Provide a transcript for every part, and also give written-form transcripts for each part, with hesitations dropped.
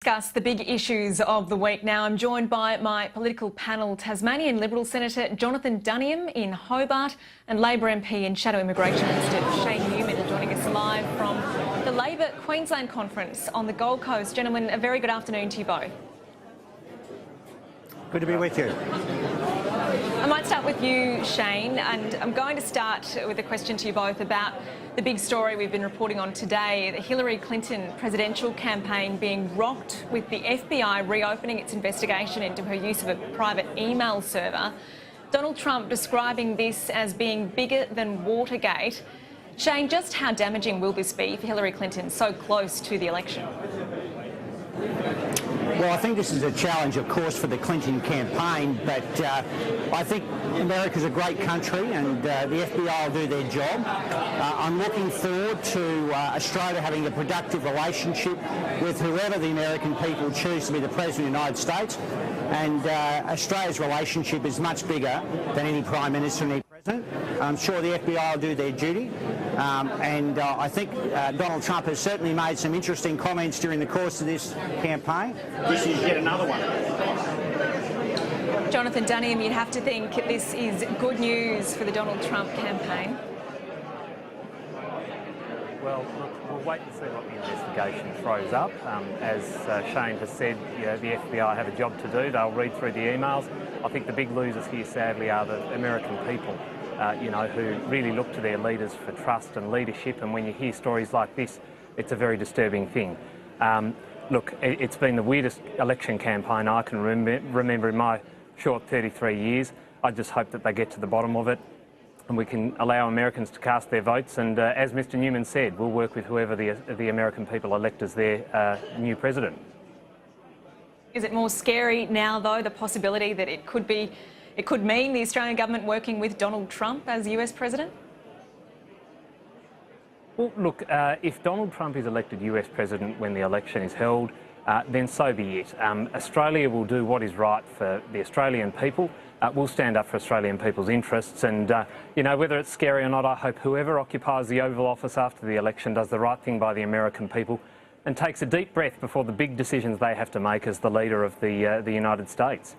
Discuss the big issues of the week now. I'm joined by my political panel, Tasmanian Liberal Senator Jonathan Duniam in Hobart and Labor MP and Shadow Immigration Minister Shayne Neumann joining us live from the Labor Queensland Conference on the Gold Coast. Gentlemen, a very good afternoon to you both. Good to be with you. I might start with you, Shayne, and I'm going to start with a question to you both about the big story we've been reporting on today, the Hillary Clinton presidential campaign being rocked with the FBI reopening its investigation into her use of a private email server. Donald Trump describing this as being bigger than Watergate. Shayne, just how damaging will this be for Hillary Clinton so close to the election? Well, I think this is a challenge, of course, for the Clinton campaign, but I think America's a great country and the FBI will do their job. I'm looking forward to Australia having a productive relationship with whoever the American people choose to be the President of the United States. And Australia's relationship is much bigger than any Prime Minister and any President. I'm sure the FBI will do their duty. I think Donald Trump has certainly made some interesting comments during the course of this campaign. This is yet another one. Jonathan Duniam, you'd have to think this is good news for the Donald Trump campaign. Well, look, we'll wait and see what the investigation throws up. As Shayne has said, the FBI have a job to do. They'll read through the emails. I think the big losers here, sadly, are the American people. Who really look to their leaders for trust and leadership, and when you hear stories like this, it's a very disturbing thing. Look, it's been the weirdest election campaign I can remember in my short 33 years. I just hope that they get to the bottom of it and we can allow Americans to cast their votes, and as Mr Neumann said, we'll work with whoever the American people elect as their new president. Is it more scary now, though, the possibility that it could mean the Australian government working with Donald Trump as US President? Well, look, if Donald Trump is elected US President when the election is held, then so be it. Australia will do what is right for the Australian people. We'll stand up for Australian people's interests, and whether it's scary or not, I hope whoever occupies the Oval Office after the election does the right thing by the American people and takes a deep breath before the big decisions they have to make as the leader of the United States.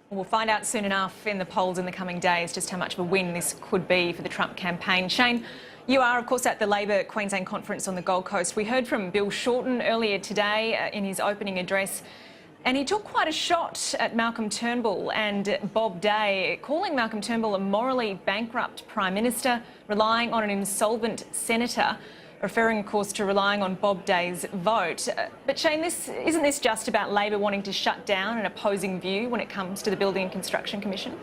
We'll find out soon enough in the polls in the coming days just how much of a win this could be for the Trump campaign. Shayne, you are, of course, at the Labor Queensland Conference on the Gold Coast. We heard from Bill Shorten earlier today in his opening address, and he took quite a shot at Malcolm Turnbull and Bob Day, calling Malcolm Turnbull a morally bankrupt Prime Minister, relying on an insolvent senator, referring, of course, to relying on Bob Day's vote. But Shayne, isn't this just about Labor wanting to shut down an opposing view when it comes to the Building and Construction Commission?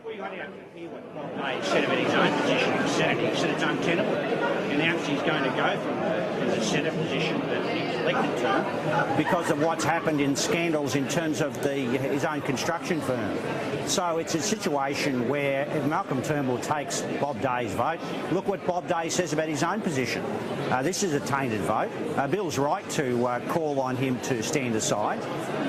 Well, you only have to hear what Bob Day said about his own position in the Senate. He said it's untenable. He announced he's going to go from the Senate position that he was elected to because of what's happened in scandals in terms of his own construction firm. So it's a situation where if Malcolm Turnbull takes Bob Day's vote, look what Bob Day says about his own position. This is a tainted vote. Bill's right to call on him to stand aside,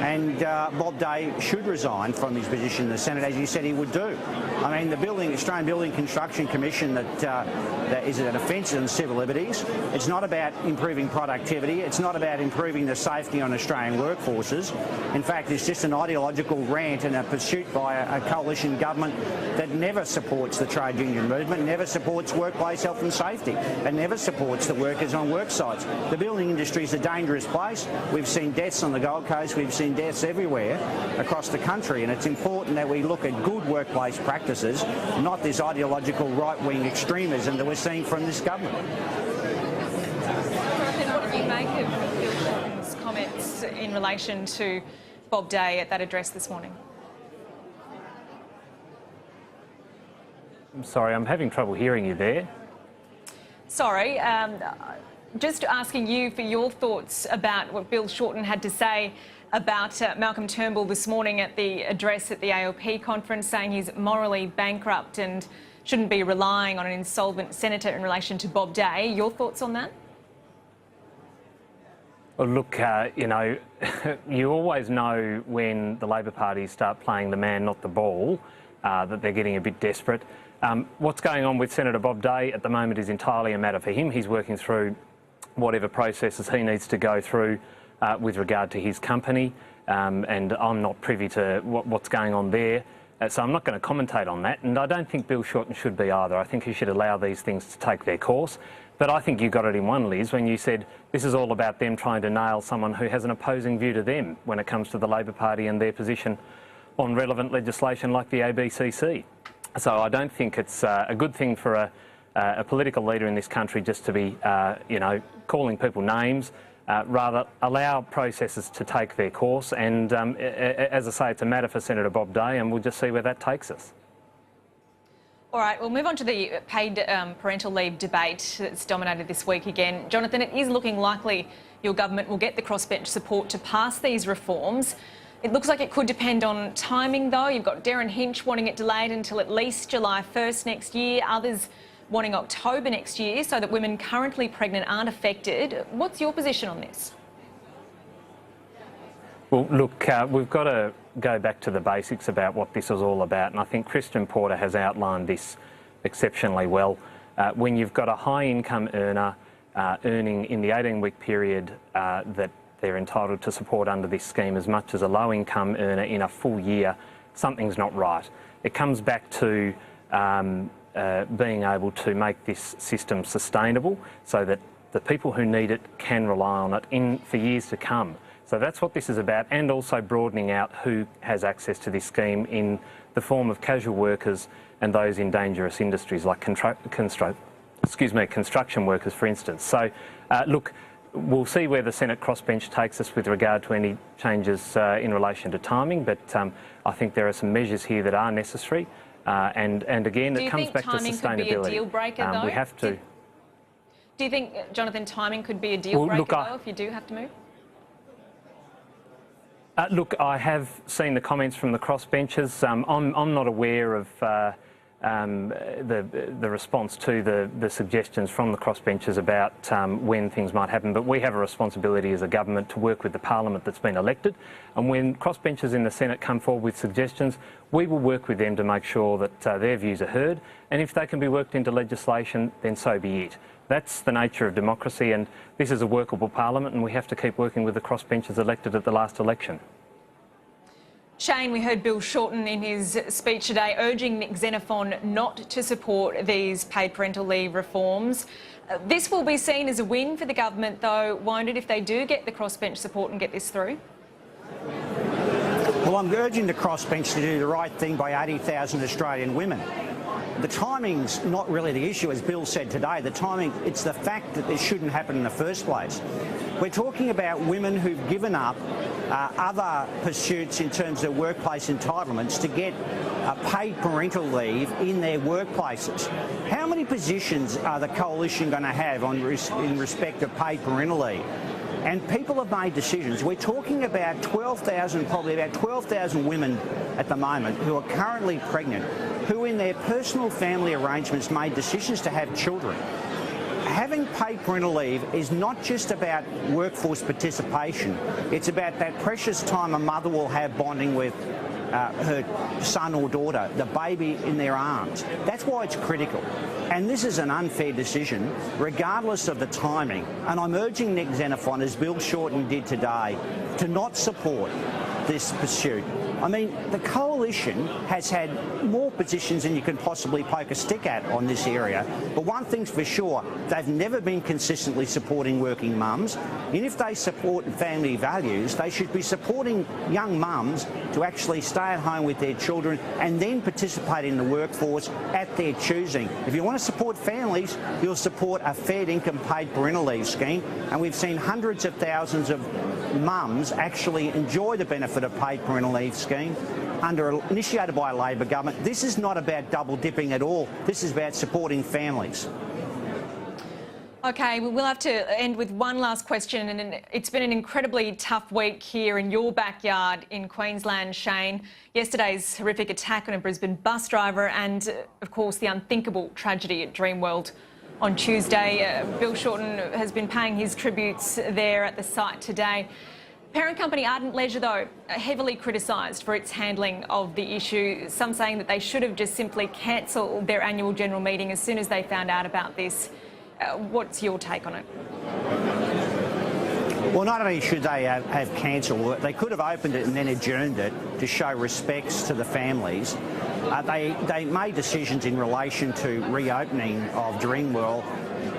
and Bob Day should resign from his position in the Senate, as he said he would do. I mean, the Australian Building Construction Commission that is an offence on civil liberties. It's not about improving productivity. It's not about improving the safety on Australian workforces. In fact, it's just an ideological rant and a pursuit by a coalition government that never supports the trade union movement, never supports workplace health and safety, and never supports the workers on work sites. The building industry is a dangerous place. We've seen deaths on the Gold Coast. We've seen deaths everywhere across the country, and it's important that we look at good workplace practices, not this ideological right-wing extremism that we're seeing from this government. What do you make of Bill Shorten's comments in relation to Bob Day at that address this morning? I'm sorry, I'm having trouble hearing you there. Sorry, just asking you for your thoughts about what Bill Shorten had to say about Malcolm Turnbull this morning at the address at the ALP conference, saying he's morally bankrupt and shouldn't be relying on an insolvent senator in relation to Bob Day. Your thoughts on that? Well, look, you always know when the Labor Party start playing the man, not the ball, that they're getting a bit desperate. What's going on with Senator Bob Day at the moment is entirely a matter for him. He's working through whatever processes he needs to go through with regard to his company, and I'm not privy to what's going on there. So I'm not going to commentate on that, and I don't think Bill Shorten should be either. I think he should allow these things to take their course. But I think you got it in one, Liz, when you said this is all about them trying to nail someone who has an opposing view to them when it comes to the Labor Party and their position on relevant legislation like the ABCC. So I don't think it's a good thing for a political leader in this country just to be, calling people names. Rather, allow processes to take their course, and as I say, it's a matter for Senator Bob Day, and we'll just see where that takes us. All right, we'll move on to the paid parental leave debate that's dominated this week again. Jonathan, it is looking likely your government will get the crossbench support to pass these reforms. It looks like it could depend on timing, though. You've got Darren Hinch wanting it delayed until at least July 1st next year, others wanting October next year so that women currently pregnant aren't affected. What's your position on this? Well, look, we've got to go back to the basics about what this is all about, and I think Christian Porter has outlined this exceptionally well. When you've got a high-income earner earning in the 18-week period that they're entitled to support under this scheme as much as a low-income earner in a full year, something's not right. It comes back to being able to make this system sustainable so that the people who need it can rely on it for years to come. So that's what this is about, and also broadening out who has access to this scheme in the form of casual workers and those in dangerous industries like construction workers, for instance. So, look, we'll see where the Senate crossbench takes us with regard to any changes in relation to timing, but I think there are some measures here that are necessary. And again, it comes back to sustainability. Do you think timing could be a deal breaker, though? We have to. Do you think, Jonathan, timing could be a deal breaker, though, if you do have to move? Look, I have seen the comments from the crossbenchers. I'm not aware of the response to the suggestions from the crossbenchers about when things might happen, but we have a responsibility as a government to work with the parliament that's been elected, and when crossbenchers in the Senate come forward with suggestions, we will work with them to make sure that their views are heard, and if they can be worked into legislation, then so be it. That's the nature of democracy, and this is a workable parliament, and we have to keep working with the crossbenchers elected at the last election. Shayne, we heard Bill Shorten in his speech today urging Nick Xenophon not to support these paid parental leave reforms. This will be seen as a win for the government, though, won't it, if they do get the crossbench support and get this through? Well, I'm urging the crossbench to do the right thing by 80,000 Australian women. The timing's not really the issue, as Bill said today. The timing, it's the fact that this shouldn't happen in the first place. We're talking about women who've given up other pursuits in terms of workplace entitlements to get paid parental leave in their workplaces. How many positions are the Coalition going to have in respect of paid parental leave? And people have made decisions. We're talking about 12,000, probably about 12,000 women at the moment who are currently pregnant, who in their personal family arrangements made decisions to have children. Having paid parental leave is not just about workforce participation. It's about that precious time a mother will have bonding with her son or daughter, the baby in their arms. That's why it's critical. And this is an unfair decision, regardless of the timing. And I'm urging Nick Xenophon, as Bill Shorten did today, to not support this pursuit. I mean, the Coalition has had more positions than you can possibly poke a stick at on this area. But one thing's for sure, they've never been consistently supporting working mums. And if they support family values, they should be supporting young mums to actually stay at home with their children and then participate in the workforce at their choosing. If you want to support families, you'll support a fair income paid parental leave scheme. And we've seen hundreds of thousands of mums actually enjoy the benefit of paid parental leave scheme initiated by a Labor government. This is not about double dipping at all. This is about supporting families. OK, we'll have to end with one last question, and it's been an incredibly tough week here in your backyard in Queensland, Shayne. Yesterday's horrific attack on a Brisbane bus driver and, of course, the unthinkable tragedy at Dreamworld on Tuesday. Bill Shorten has been paying his tributes there at the site today. Parent company Ardent Leisure, though, heavily criticised for its handling of the issue, some saying that they should have just simply cancelled their annual general meeting as soon as they found out about this. What's your take on it? Well, not only should they have cancelled, they could have opened it and then adjourned it to show respects to the families. They made decisions in relation to reopening of Dreamworld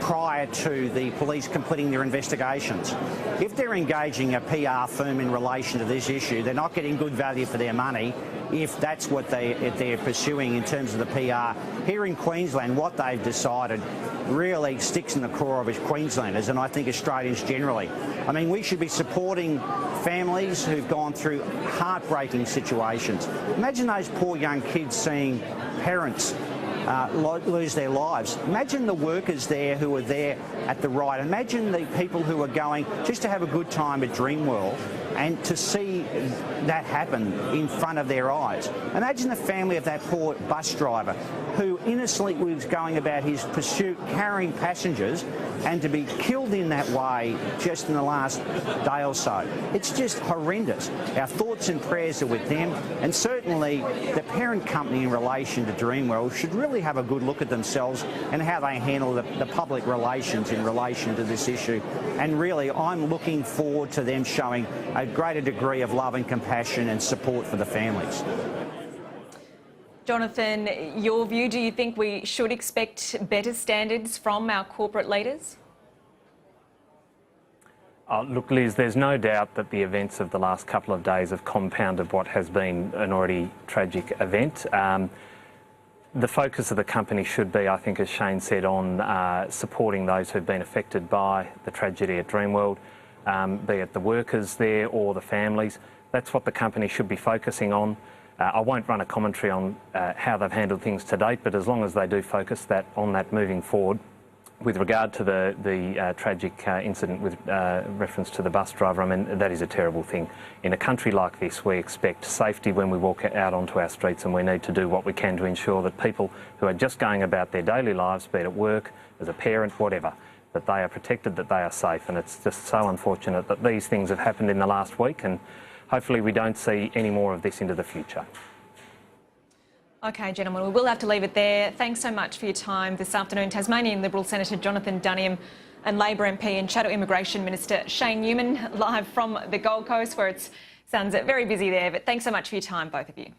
prior to the police completing their investigations. If they're engaging a PR firm in relation to this issue, they're not getting good value for their money if that's what they're pursuing in terms of the PR. Here in Queensland, what they've decided really sticks in the core of us Queenslanders and I think Australians generally. I mean, we should be supporting families who've gone through heartbreaking situations. Imagine those poor young kids seeing parents lose their lives. Imagine the workers there who are there at the ride. Imagine the people who are going just to have a good time at Dreamworld and to see that happen in front of their eyes. Imagine the family of that poor bus driver who innocently was going about his pursuit carrying passengers and to be killed in that way just in the last day or so. It's just horrendous. Our thoughts and prayers are with them, and certainly the parent company in relation to Dreamworld should really have a good look at themselves and how they handle the public relations in relation to this issue. And really, I'm looking forward to them showing a greater degree of love and compassion and support for the families. Jonathan, your view, do you think we should expect better standards from our corporate leaders? Look, Liz, there's no doubt that the events of the last couple of days have compounded what has been an already tragic event. The focus of the company should be, I think, as Shayne said, on supporting those who've been affected by the tragedy at Dreamworld, be it the workers there or the families. That's what the company should be focusing on. I won't run a commentary on how they've handled things to date, but as long as they do focus on that moving forward. With regard to the tragic incident with reference to the bus driver, I mean, that is a terrible thing. In a country like this, we expect safety when we walk out onto our streets, and we need to do what we can to ensure that people who are just going about their daily lives, be it at work, as a parent, whatever, that they are protected, that they are safe. And it's just so unfortunate that these things have happened in the last week, and hopefully we don't see any more of this into the future. OK, gentlemen, we will have to leave it there. Thanks so much for your time this afternoon. Tasmanian Liberal Senator Jonathan Duniam and Labor MP and Shadow Immigration Minister Shayne Neumann, live from the Gold Coast, where it sounds very busy there. But thanks so much for your time, both of you.